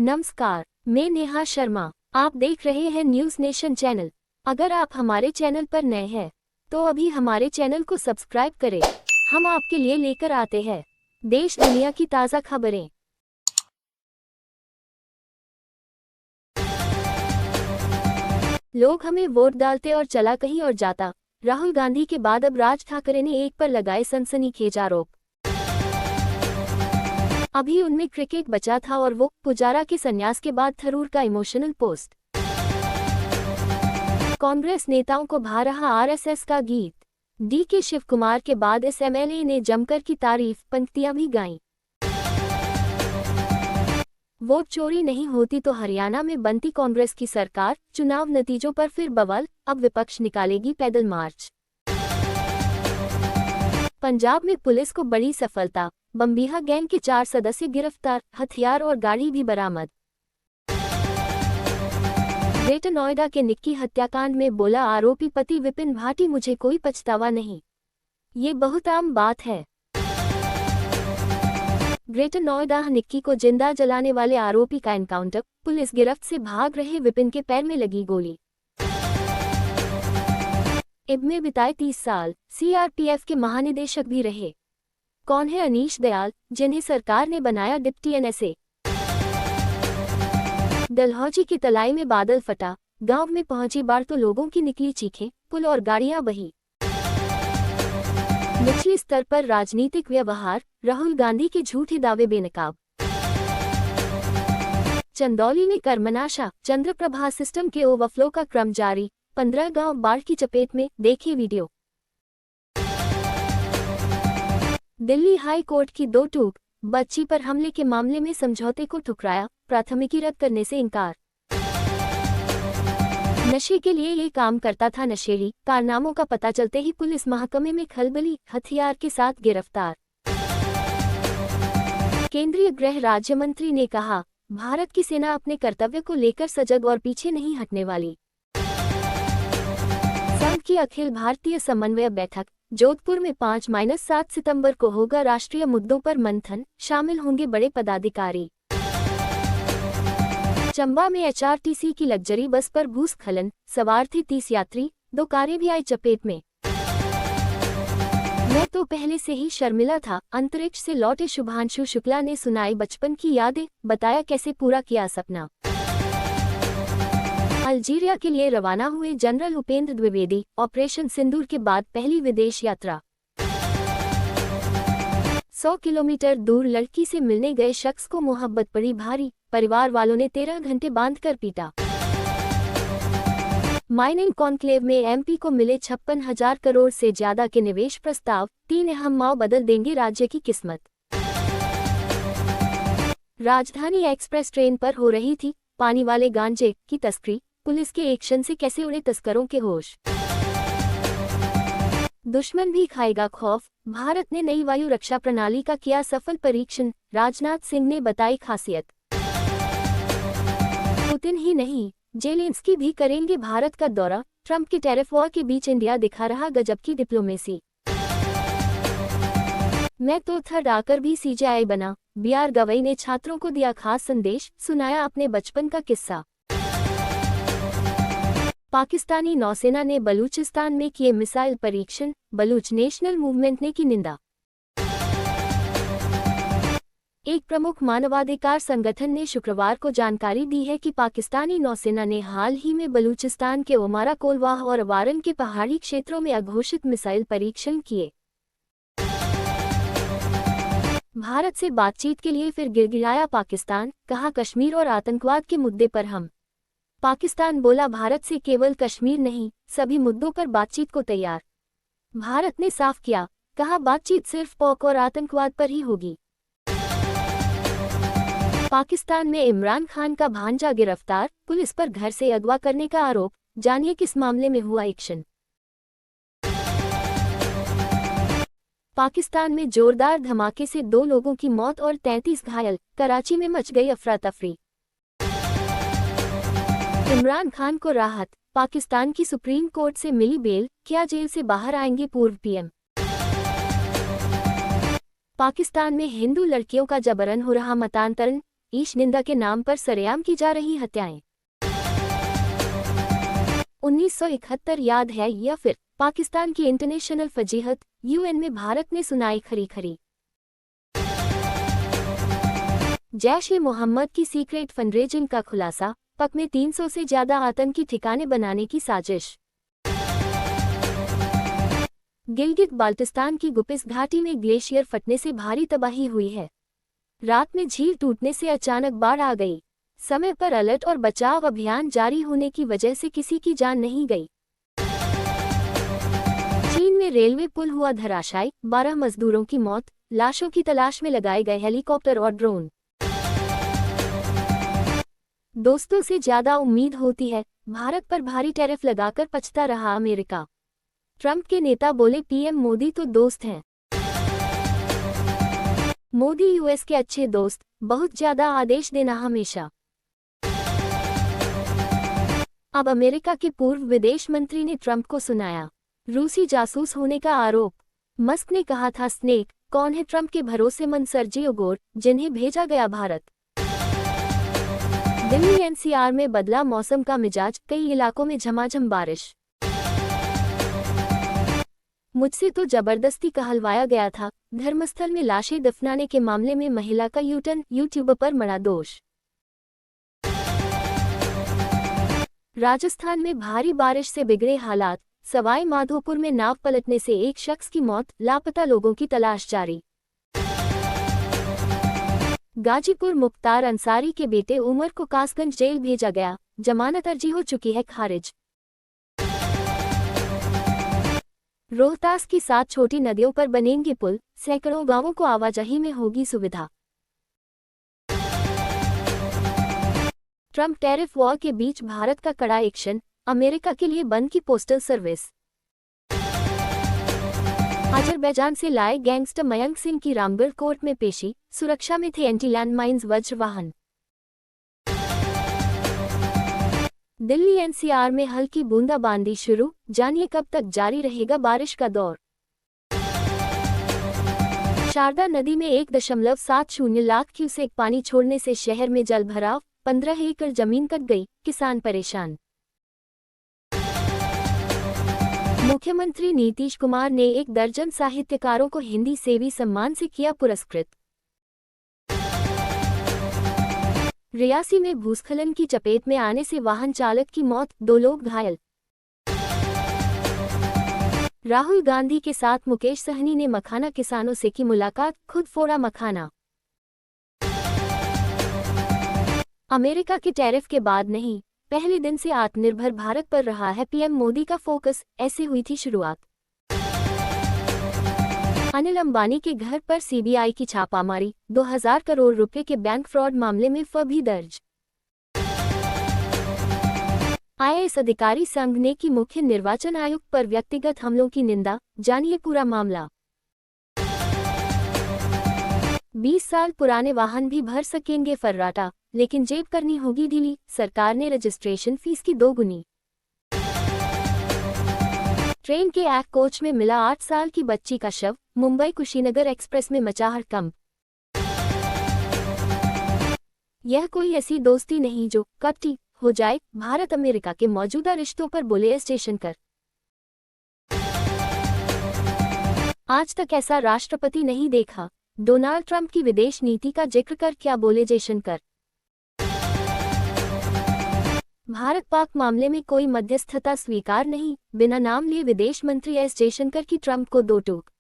नमस्कार, मैं नेहा शर्मा। आप देख रहे हैं न्यूज़ नेशन चैनल। अगर आप हमारे चैनल पर नए हैं तो अभी हमारे चैनल को सब्सक्राइब करें। हम आपके लिए लेकर आते हैं देश दुनिया की ताज़ा खबरें। लोग हमें वोट डालते और चला कहीं और जाता। राहुल गांधी के बाद अब राज ठाकरे ने एक पर लगाए सनसनीखेज आरोप। अभी उनमें क्रिकेट बचा था और वो पुजारा के संन्यास के बाद थरूर का इमोशनल पोस्ट। कांग्रेस नेताओं को भा रहा आरएसएस का गीत। डीके शिव कुमार के बाद इस एमएलए ने जमकर की तारीफ, पंक्तियां भी गाईं। वोट चोरी नहीं होती तो हरियाणा में बनती कांग्रेस की सरकार। चुनाव नतीजों पर फिर बवाल, अब विपक्ष निकालेगी पैदल मार्च। पंजाब में पुलिस को बड़ी सफलता, बम्बीहा गैंग के 4 सदस्य गिरफ्तार, हथियार और गाड़ी भी बरामद। ग्रेटर नोएडा के निक्की हत्याकांड में बोला आरोपी पति विपिन भाटी, मुझे कोई पछतावा नहीं, ये बहुत आम बात है। ग्रेटर नोएडा निक्की को जिंदा जलाने वाले आरोपी का एनकाउंटर, पुलिस गिरफ्त से भाग रहे विपिन के पैर में लगी गोली। इब में बिताए 30 साल, सीआरपीएफ के महानिदेशक भी रहे। कौन है अनीश दयाल, जिन्हें सरकार ने बनाया डिप्टी एनएसए। डलहौजी की तलाई में बादल फटा, गांव में पहुंची बाढ़ तो लोगों की निकली चीखें, पुल और गाड़ियां बही। निचले स्तर पर राजनीतिक व्यवहार, राहुल गांधी के झूठे दावे बेनकाब। चंदौली में कर्मनाशा, चंद्रप्रभा सिस्टम के ओवरफ्लो का क्रम जारी, 15 गांव बाढ़ की चपेट में, देखिए वीडियो। दिल्ली हाई कोर्ट की 2 टूक, बच्ची पर हमले के मामले में समझौते को ठुकराया, प्राथमिकी रद्द करने से इनकार। नशे के लिए ये काम करता था नशेड़ी, कारनामों का पता चलते ही पुलिस महकमे में खलबली, हथियार के साथ गिरफ्तार। केंद्रीय गृह राज्य मंत्री ने कहा, भारत की सेना अपने कर्तव्य को लेकर सजग और पीछे नहीं हटने वाली। संघ की अखिल भारतीय समन्वय बैठक, जोधपुर में 5-7 सितंबर को होगा राष्ट्रीय मुद्दों पर मंथन, शामिल होंगे बड़े पदाधिकारी। चंबा में एचआरटीसी की लग्जरी बस पर भूस्खलन, सवार थे 30 यात्री, 2 कारें भी आई चपेट में। मैं तो पहले से ही शर्मिला था, अंतरिक्ष से लौटे शुभांशु शुक्ला ने सुनाई बचपन की यादें, बताया कैसे पूरा किया सपना। अल्जीरिया के लिए रवाना हुए जनरल उपेंद्र द्विवेदी, ऑपरेशन सिंदूर के बाद पहली विदेश यात्रा। 100 किलोमीटर दूर लड़की से मिलने गए शख्स को मोहब्बत पड़ी भारी, परिवार वालों ने 13 घंटे बांधकर पीटा। माइनिंग कॉन्क्लेव में एमपी को मिले 56,000 करोड़ से ज्यादा के निवेश प्रस्ताव, 3 अहम माव बदल देंगे राज्य की किस्मत। राजधानी एक्सप्रेस ट्रेन पर हो रही थी पानी वाले गांजे की तस्करी, पुलिस के एक्शन से कैसे उड़े तस्करों के होश। दुश्मन भी खाएगा खौफ, भारत ने नई वायु रक्षा प्रणाली का किया सफल परीक्षण, राजनाथ सिंह ने बताई खासियत। पुतिन ही नहीं, जेलेंस्की भी करेंगे भारत का दौरा, ट्रंप के टैरिफ वॉर के बीच इंडिया दिखा रहा गजब की डिप्लोमेसी। मैं तो थर्ड आकर भी सीजेआई बना, बीआर गवई ने छात्रों को दिया खास संदेश, सुनाया अपने बचपन का किस्सा। पाकिस्तानी नौसेना ने बलूचिस्तान में किए मिसाइल परीक्षण, बलूच नेशनल मूवमेंट ने की निंदा। एक प्रमुख मानवाधिकार संगठन ने शुक्रवार को जानकारी दी है कि पाकिस्तानी नौसेना ने हाल ही में बलूचिस्तान के ओमारा कोलवाह और वारन के पहाड़ी क्षेत्रों में अघोषित मिसाइल परीक्षण किए। भारत से बातचीत के लिए फिर गिड़गिड़ाया पाकिस्तान, कहा कश्मीर और आतंकवाद के मुद्दे पर हम। पाकिस्तान बोला भारत से केवल कश्मीर नहीं, सभी मुद्दों पर बातचीत को तैयार। भारत ने साफ किया, कहा बातचीत सिर्फ पॉक और आतंकवाद पर ही होगी। पाकिस्तान में इमरान खान का भांजा गिरफ्तार, पुलिस पर घर से अगवा करने का आरोप, जानिए किस मामले में हुआ एक्शन। पाकिस्तान में जोरदार धमाके से 2 लोगों की मौत और 33 घायल, कराची में मच गई अफरा तफरी। इमरान खान को राहत, पाकिस्तान की सुप्रीम कोर्ट से मिली बेल, क्या जेल से बाहर आएंगे पूर्व पीएम। पाकिस्तान में हिंदू लड़कियों का जबरन हो रहा मतांतरण, ईश निंदा के नाम पर सरेआम की जा रही हत्याएं। 1971 याद है या फिर पाकिस्तान की इंटरनेशनल फजीहत, यूएन में भारत ने सुनाई खरी खरी। जैश-ए-मोहम्मद की सीक्रेट फंडरेजिंग का खुलासा, पक में 300 से ज्यादा आतंकी ठिकाने बनाने की साजिश। गिलगित बाल्टिस्तान की गुपिस घाटी में ग्लेशियर फटने से भारी तबाही हुई है। रात में झील टूटने से अचानक बाढ़ आ गई। समय पर अलर्ट और बचाव अभियान जारी होने की वजह से किसी की जान नहीं गई। चीन में रेलवे पुल हुआ धराशायी, 12 मजदूरों की मौत, लाशों की तलाश में लगाए गए हेलीकॉप्टर और ड्रोन। दोस्तों से ज्यादा उम्मीद होती है, भारत पर भारी टैरिफ लगाकर पछता रहा अमेरिका। ट्रंप के नेता बोले पीएम मोदी तो दोस्त हैं। मोदी यूएस के अच्छे दोस्त, बहुत ज्यादा आदेश देना हमेशा। अब अमेरिका के पूर्व विदेश मंत्री ने ट्रंप को सुनाया रूसी जासूस होने का आरोप। मस्क ने कहा था स्नेक, कौन है ट्रंप के भरोसेमंद सर्जियो गोर, जिन्हें भेजा गया भारत। दिल्ली एनसीआर में बदला मौसम का मिजाज, कई इलाकों में झमाझम बारिश। मुझसे तो जबरदस्ती कहलवाया गया था, धर्मस्थल में लाशें दफनाने के मामले में महिला का यूटर्न, यूट्यूबर पर मड़ा दोष। राजस्थान में भारी बारिश से बिगड़े हालात, सवाई माधोपुर में नाव पलटने से एक शख्स की मौत, लापता लोगों की तलाश जारी। गाजीपुर मुख्तार अंसारी के बेटे उमर को कासगंज जेल भेजा गया, जमानत अर्जी हो चुकी है खारिज। रोहतास की 7 छोटी नदियों पर बनेंगे पुल, सैकड़ों गांवों को आवाजाही में होगी सुविधा। ट्रंप टैरिफ वॉर के बीच भारत का कड़ा एक्शन, अमेरिका के लिए बंद की पोस्टल सर्विस। अजरबैजान से लाए गैंगस्टर मयंक सिंह की रामगढ़ कोर्ट में पेशी, सुरक्षा में थे एंटी लैंडमाइंस वज्र वाहन। दिल्ली एनसीआर में हल्की बूंदाबांदी शुरू, जानिए कब तक जारी रहेगा बारिश का दौर। शारदा नदी में 1.70 लाख क्यूसेक पानी छोड़ने से शहर में जल भराव, 15 एकड़ जमीन कट गई, किसान परेशान। मुख्यमंत्री नीतीश कुमार ने 1 दर्जन साहित्यकारों को हिंदी सेवी सम्मान से किया पुरस्कृत। रियासी में भूस्खलन की चपेट में आने से वाहन चालक की मौत, 2 लोग घायल। राहुल गांधी के साथ मुकेश सहनी ने मखाना किसानों से की मुलाकात, खुद फोड़ा मखाना। अमेरिका के टैरिफ के बाद नहीं, पहले दिन से आत्मनिर्भर भारत पर रहा है पीएम मोदी का फोकस, ऐसे हुई थी शुरुआत। अनिल अंबानी के घर पर सीबीआई की छापामारी, 2000 करोड़ रुपए के बैंक फ्रॉड मामले में भी दर्ज। आईएएस अधिकारी संघ ने की मुख्य निर्वाचन आयुक्त पर व्यक्तिगत हमलों की निंदा, जानिए पूरा मामला। 20 साल पुराने वाहन भी भर सकेंगे फर्राटा, लेकिन जेब करनी होगी ढीली, सरकार ने रजिस्ट्रेशन फीस की 2 गुनी। ट्रेन के एक कोच में मिला 8 साल की बच्ची का शव, मुंबई कुशीनगर एक्सप्रेस में मचा हड़कंप। यह कोई ऐसी दोस्ती नहीं जो कटी हो जाए, भारत अमेरिका के मौजूदा रिश्तों पर बोले एस जयशंकर। आज तक ऐसा राष्ट्रपति नहीं देखा, डोनाल्ड ट्रंप की विदेश नीति का जिक्र कर क्या बोले जयशंकर। भारत पाक मामले में कोई मध्यस्थता स्वीकार नहीं, बिना नाम लिए विदेश मंत्री एस जयशंकर की ट्रंप को 2 टूक।